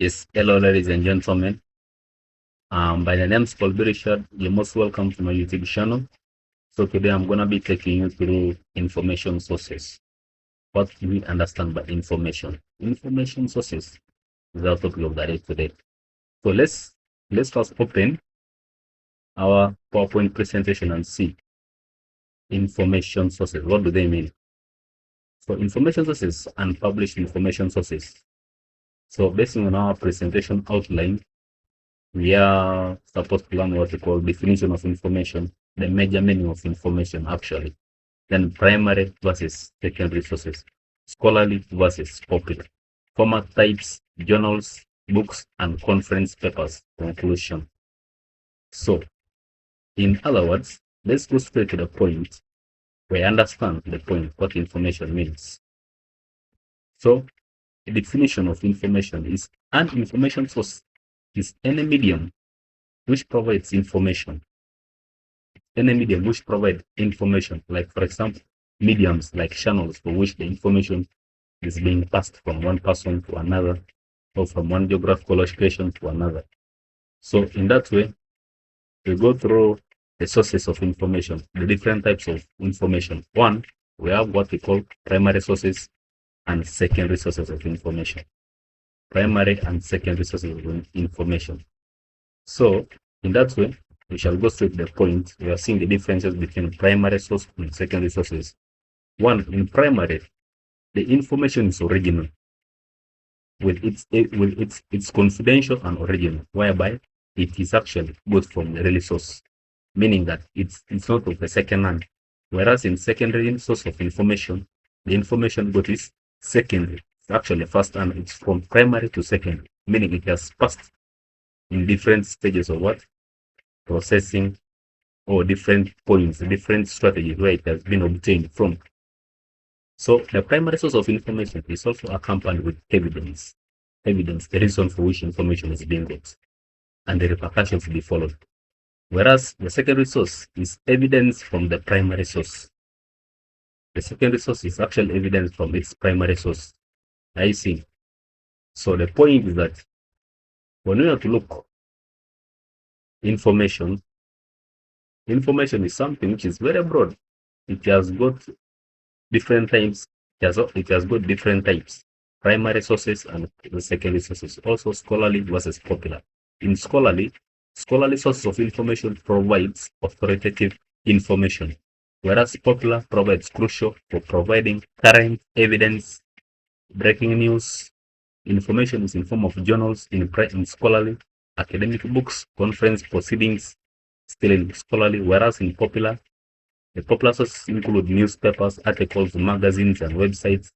Yes, hello, ladies and gentlemen. By the name Paul Richard, you're most welcome to my YouTube channel. So today I'm gonna be taking you through information sources. What do we understand by information? Information sources is our topic of the day today. So let's first open our PowerPoint presentation and see information sources. What do they mean? So information sources and published information sources. So based on our presentation outline, we are supposed to learn what we call definition of information, the major meaning of information actually, then primary versus secondary sources, scholarly versus popular, format types, journals, books, and conference papers, conclusion. So, in other words, let's go straight to the point where I understand the point, what information means. So, the definition of information is an information source is any medium which provides information. Any medium which provide information, like for example, mediums like channels for which the information is being passed from one person to another or from one geographical location to another. So in that way, we go through the sources of information, the different types of information. One, we have what we call primary sources and secondary sources of information. Primary and secondary sources of information. So in that way, we shall go straight to the point. We are seeing the differences between primary source and secondary sources. One, in primary, the information is original, with its confidential and original, whereby it is actually got from the real source, meaning that it's not of the second hand. Whereas in secondary source of information, the information got is secondary. It's actually first hand. It's from primary to secondary, meaning it has passed in different stages of what? Processing, or different points, different strategies where it has been obtained from. So the primary source of information is also accompanied with evidence. Evidence, the reason for which information is being got, and the repercussions to be followed. Whereas the secondary source is evidence from the primary source. The secondary source is actual evidence from its primary source. I see. So the point is that when we have to look information is something which is very broad. It has got different types. It has got different types, primary sources and the secondary sources. Also scholarly versus popular. In scholarly sources of information provides authoritative information, whereas popular provides crucial for providing current evidence, breaking news. Information is in form of journals in scholarly, academic books, conference proceedings, still in scholarly, whereas in popular, the popular sources include newspapers, articles, magazines, and websites,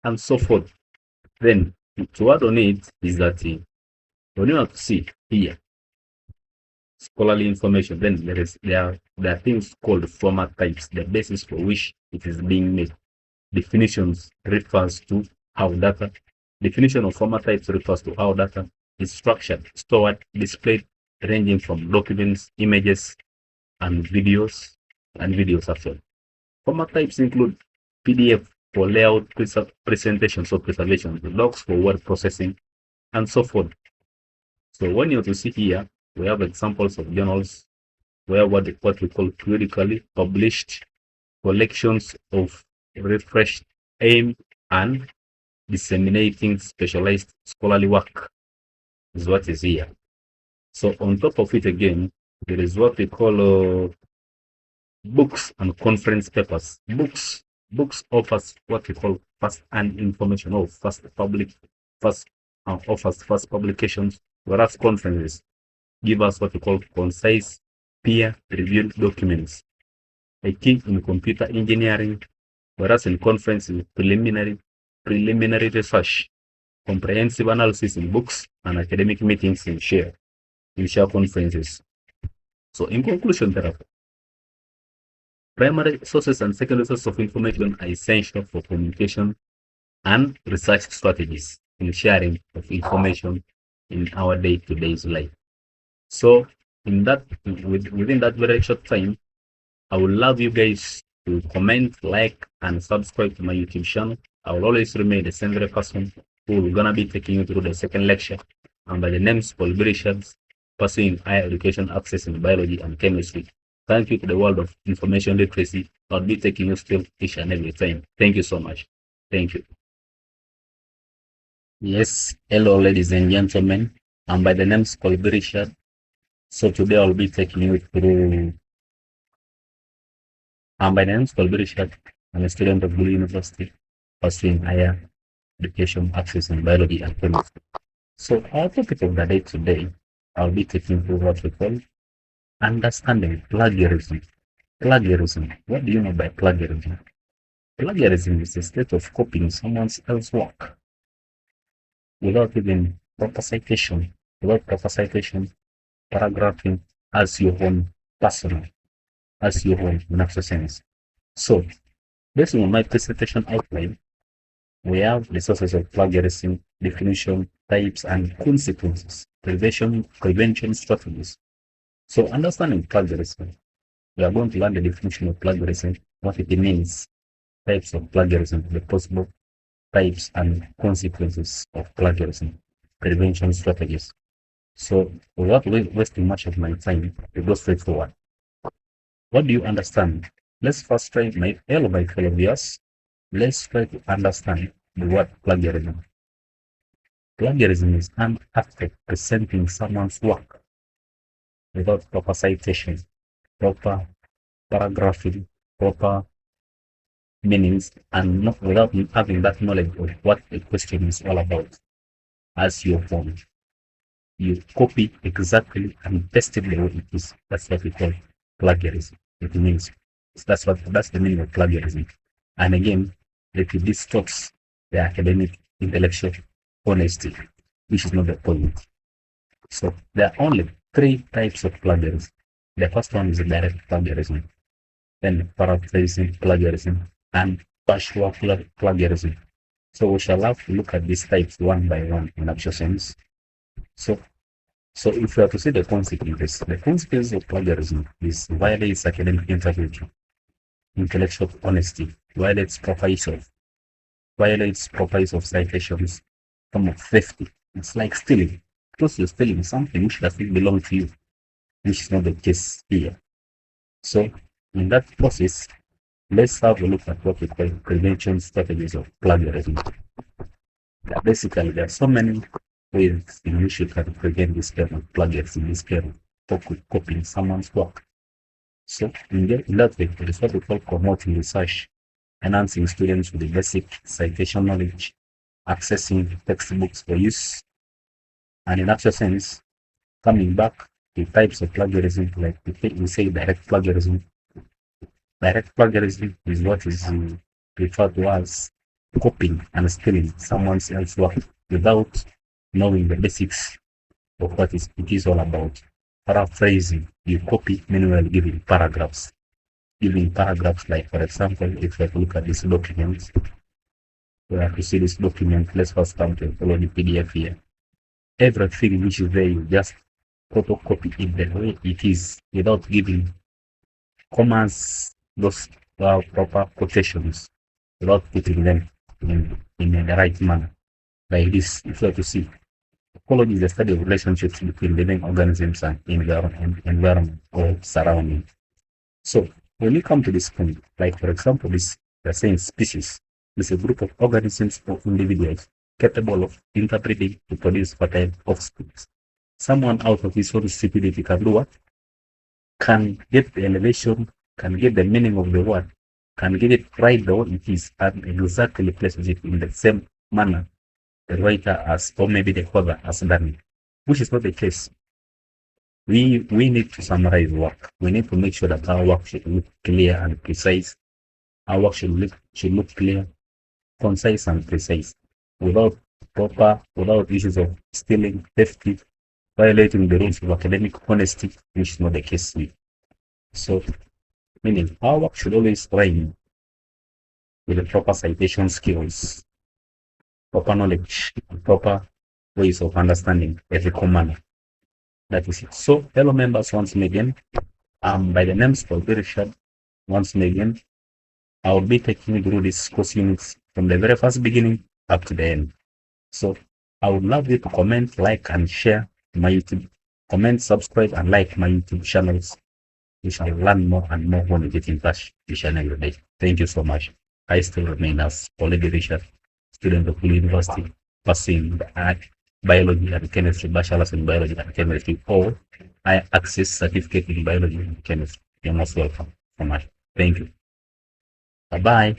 and so forth. Then, to add on it is that when you have to see here, scholarly information, then there are things called format types, the basis for which it is being made. Definitions refers to how data. Definition of format types refers to how data is structured, stored, displayed, ranging from documents, images, and videos actually. Format types include PDF for layout, presentations or preservation, docs for word processing, and so forth. So when you see here, we have examples of journals where what we call periodically published collections of refreshed aim and disseminating specialized scholarly work is what is here. So on top of it again, there is what we call books and conference papers. Books offers what we call first-hand information or offers first publications, whereas conferences give us what we call concise, peer-reviewed documents. A key in computer engineering, whereas in conferences, preliminary research, comprehensive analysis in books, and academic meetings in share conferences. So in conclusion, therefore, primary sources and secondary sources of information are essential for communication and research strategies in sharing of information in our day-to-day life. So within that very short time, I would love you guys to comment, like, and subscribe to my YouTube channel. I will always remain the same very person who will gonna be taking you through the second lecture I'm by the name Paul Richards, pursuing higher education access in biology and chemistry. Thank you to the world of information literacy. I'll be taking you still each and every time. Thank you so much. Thank you. Yes, hello, ladies and gentlemen. I'm by the name Paul Richard. So today I'll be taking you through. I'm by the name Paul Richard. I'm a student of Blue University, pursuing higher education access in biology and chemistry. So our topic of the day today, I'll be taking through what we call understanding plagiarism. Plagiarism. What do you know by plagiarism? Plagiarism is a state of copying someone else's work without even proper citation, paragraphing as your own personal, as your own in actual sense. So, based on my presentation outline, we have the sources of plagiarism, definition, types, and consequences, prevention strategies. So, understanding plagiarism, we are going to learn the definition of plagiarism, what it means, types of plagiarism, the possible types and consequences of plagiarism, prevention strategies. So, without wasting much of my time, we go straight forward. What do you understand? Let's first try my fellow viewers. Let's try to understand the word plagiarism. Plagiarism is an act of presenting someone's work without proper citation, proper paragraphing, proper meanings, and not without having that knowledge of what the question is all about as your form. You copy exactly and paste it the way it is. That's what we call plagiarism. It means that's the meaning of plagiarism. And again, it distorts the academic intellectual honesty, which is not the point. So there are only 3 types of plagiarism. The first one is direct plagiarism, then paraphrasing plagiarism, and partial plagiarism. So we shall have to look at these types one by one in actual sense. So if we are to see the consequences of plagiarism is violates academic integrity, intellectual honesty, violates proper use of citations, form of theft. It's like stealing. Because you're stealing something which doesn't belong to you, which is not the case here. So in that process, let's have a look at what we call prevention strategies of plagiarism. Basically, there are so many ways in which you can prevent this kind of plagiarism, this kind of copying someone's work. So in that way, it is what we call promoting research, enhancing students with the basic citation knowledge, accessing textbooks for use, and in actual sense, coming back to types of plagiarism, like we say direct plagiarism. Direct plagiarism is what is referred to as copying and stealing someone else's work without knowing the basics of what it is all about. Paraphrasing, you copy meanwhile giving paragraphs. Like, for example, if I look at this document, we have to see this document. Let's first come to follow the PDF here. Everything which is there, you just photocopy it the way it is without giving commas, those proper quotations, without putting them in the right manner. Like this, if you have to see, ecology is the study of relationships between living organisms and environment or surrounding. So when you come to this point, like for example, they're saying species is a group of organisms or individuals capable of interbreeding to produce fertile offspring. Someone out of his own stupidity can do what? Can get the elevation, can get the meaning of the word, can get it right the way it is, and exactly places it in the same manner the writer has, or maybe the author has done it, which is not the case. We need to summarize work. We need to make sure that our work should look clear and precise. Our work should look clear, concise, and precise, without issues of stealing, theft, violating the rules of academic honesty, which is not the case here. So, meaning our work should always rhyme with the proper citation skills, proper knowledge, and proper ways of understanding ethical manner. That is it. So, hello members, once again, by the name Paul Richard. Once again, I will be taking you through this course units from the very first beginning up to the end. So, I would love you to comment, like, and share my YouTube. Comment, subscribe, and like my YouTube channels. We shall learn more and more when we get in touch each and every day. Thank you so much. I still remain as Oledi Richard, student of Lee University, pursuing biology and chemistry, bachelor's in biology and chemistry, or I access certificate in biology and chemistry. You're most welcome so much. Thank you. Bye-bye.